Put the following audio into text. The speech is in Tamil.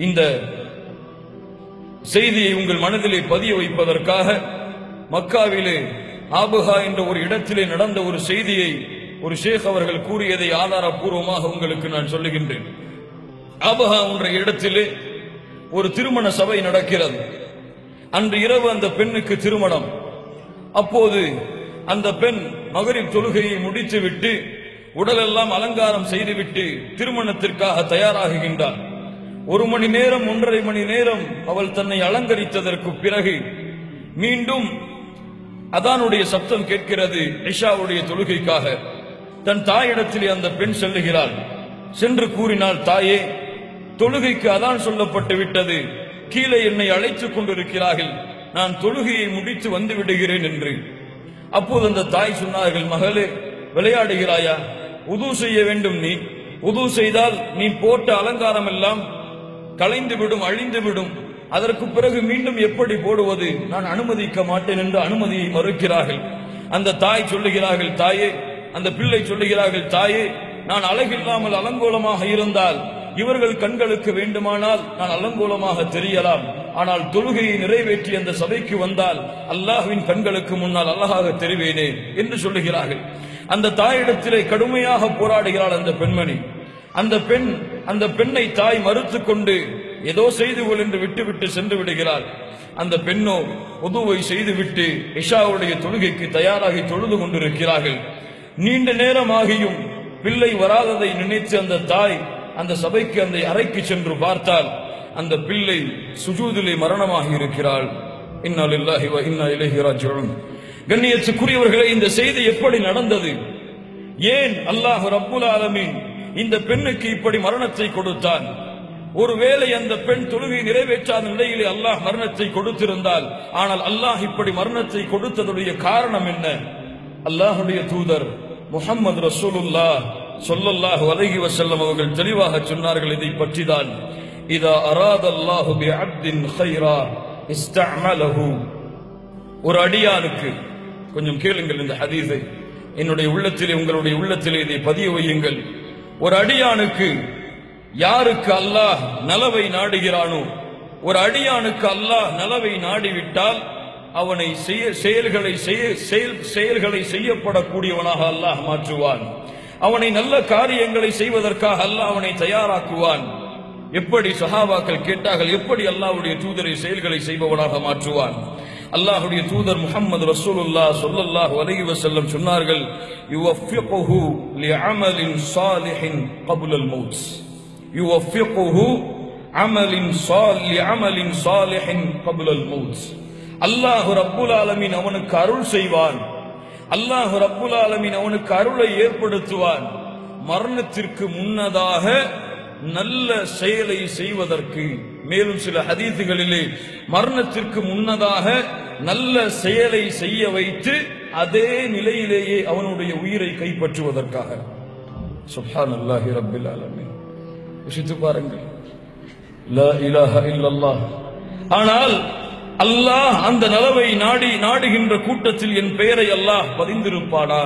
இந்த செய்தியை உங்கள் மனதிலே பதிய வைப்பதற்காக மக்காவிலே ஆபுஹா என்ற ஒரு இடத்திலே நடந்த ஒரு செய்தியை ஒரு ஷேக் அவர்கள் கூறியதை ஆதாரபூர்வமாக உங்களுக்கு நான் சொல்லுகின்றேன். ஆபுஹா என்ற இடத்திலே ஒரு திருமண சபை நடக்கிறது. அன்று இரவு அந்த பெண்ணுக்கு திருமணம். அப்போது அந்த பெண் மகரிப் தொழுகையை முடித்துவிட்டு உடலெல்லாம் அலங்காரம் செய்துவிட்டு திருமணத்திற்காக தயாராகுகின்றார். 1 மணி நேரம் 1.5 மணி நேரம் அவள் தன்னை அலங்கரித்ததற்கு பிறகு மீண்டும் அதானுடைய சப்தம் கேட்கிறது. இஷாவுடைய தொழுகைக்காக தன் தாயிடத்திலே அந்த பெண் செல்லுகிறாள். சென்று கூறினாள், தாயே, தொழுகைக்கு அதான் சொல்லப்பட்டு விட்டது, கீழே என்னை அழைத்துக் கொண்டிருக்கிறார்கள், நான் தொழுகையை முடித்து வந்து விடுகிறேன் என்று. அப்போது அந்த தாய் சொன்னார்கள், மகளே, விளையாடுகிறாயா? உது செய்ய வேண்டும். நீ உது செய்தால் நீ போட்ட அலங்காரம் எல்லாம் களைந்துவிடும், அழிந்துவிடும். அதற்கு பிறகு மீண்டும் எப்படி போடுவது? நான் அனுமதிக்க மாட்டேன் என்று அனுமதியை மறுக்கிறார்கள். அந்த தாய் சொல்லுகிறார்கள், தாயே, அந்த பிள்ளை சொல்லுகிறார்கள், தாயே, நான் அழகில்லாமல் அலங்கோலமாக இருந்தால் இவர்கள் கண்களுக்கு வேண்டுமானால் நான் அலங்கோலமாக தெரியலாம். ஆனால் தொழுகையை நிறைவேற்றி அந்த சபைக்கு வந்தால் அல்லாஹ்வின் கண்களுக்கு முன்னால் அழகாக தெரிவேனே என்று சொல்லுகிறார்கள். அந்த தாயிடத்திலே கடுமையாக போராடுகிறாள் அந்த பெண்மணி. அந்த பெண்ணை தாய் மறுத்து கொண்டு ஏதோ செய்து கொள் என்று விட்டுவிட்டு சென்று விடுகிறாள். அந்த பெண்ணோ உதுவை செய்துவிட்டு இஷாவுடைய தொழுகைக்கு தயாராகி தொழுது கொண்டிருக்கிறார்கள். நீண்ட நேரமாகியும் பிள்ளை வராததை நினைத்து அந்த தாய் அந்த சபைக்கு அந்த அறைக்கு சென்று பார்த்தால் அந்த பிள்ளை சுஜூதிலே மரணமாகி இருக்கிறாள். இன்னா லில்லாஹி வ இன்னா இலைஹி ராஜிஊன். கண்ணியத்துக்குரியவர்களே, இந்த செய்தி எப்படி நடந்தது? ஏன் அல்லாஹ் ரப்புல் ஆலமீன் இந்த பெண்ணுக்கு இப்படி மரணத்தை கொடுத்தான்? ஒருவேளை அந்த பெண் தொழுகை நிறைவேற்றாத நிலையிலே அல்லாஹ் மரணத்தை கொடுத்திருந்தால், ஆனால் அல்லாஹ் இப்படி மரணத்தை கொடுத்ததுடைய காரணம் என்ன? அல்லாஹுடைய தூதர் முஹம்மது ரசூலுல்லாஹ் ஸல்லல்லாஹு அலைஹி வஸல்லம் அவர்கள் தெளிவாக சொன்னார்கள் இதை பற்றிதான். இதா அராதல்லாஹு பிஅப்தின் கைரா இஸ்தஅமலஹு. ஒரு அடியானுக்கு, கொஞ்சம் கேளுங்கள் இந்த ஹதீஸை, என்னுடைய உள்ளத்திலே உங்களுடைய உள்ளத்திலே இதை பதிய வையுங்கள். ஒரு அடியானுக்கு யாருக்கு அல்லாஹ் நலவை நாடுகிறானோ, ஒரு அடியானுக்கு அல்லாஹ் நலவை நாடிவிட்டால் அவனை செயல்களை செய்யப்படக்கூடியவனாக அல்லாஹ் மாற்றுவான். அவனை நல்ல காரியங்களை செய்வதற்காக அல்லாஹ் அவனை தயாராக்குவான். எப்படி சஹாபாக்கள் கேட்டார்கள், எப்படி அல்லாஹ்வுடைய தூதரை செயல்களை செய்பவனாக மாற்றுவான்? அல்லாஹ்வுடைய தூதர் முஹம்மது ரசூலுல்லாஹ் ஸல்லல்லாஹு அலைஹி வஸல்லம் சொன்னார்கள், யுவஃபிகுஹு லிஅமலின் ஸாலிஹின் கப்லல் மௌத். யுவஃபிகுஹு லிஅமலின் ஸாலிஹின் கப்லல் மௌத். அல்லாஹ் ரப்புல் ஆலமீன் அவனுக்கு அருள் செய்வான். அல்லாஹ் ரப்புல் ஆலமீன் அவனுக்கு அருளை ஏற்படுத்துவான். மரணத்திற்கு முன்னதாக நல்ல செயலை செய்வதற்கு. மேலும் சில ஹதீதுகளிலே மரணத்திற்கு முன்னதாக நல்ல செயலை செய்ய வைத்து அதே நிலையிலேயே அவனுடைய உயிரை கைப்பற்றுவதற்காக. சுப்ஹானல்லாஹி ரப்பில் ஆலமீன். யோசித்து பாருங்கள், லா இலாஹ இல்லல்லாஹ். ஆனால் அல்லாஹ் அந்த நலவை நாடுகின்ற கூட்டத்தில் என் பெயரை அல்லாஹ் பதிந்திருப்பானா?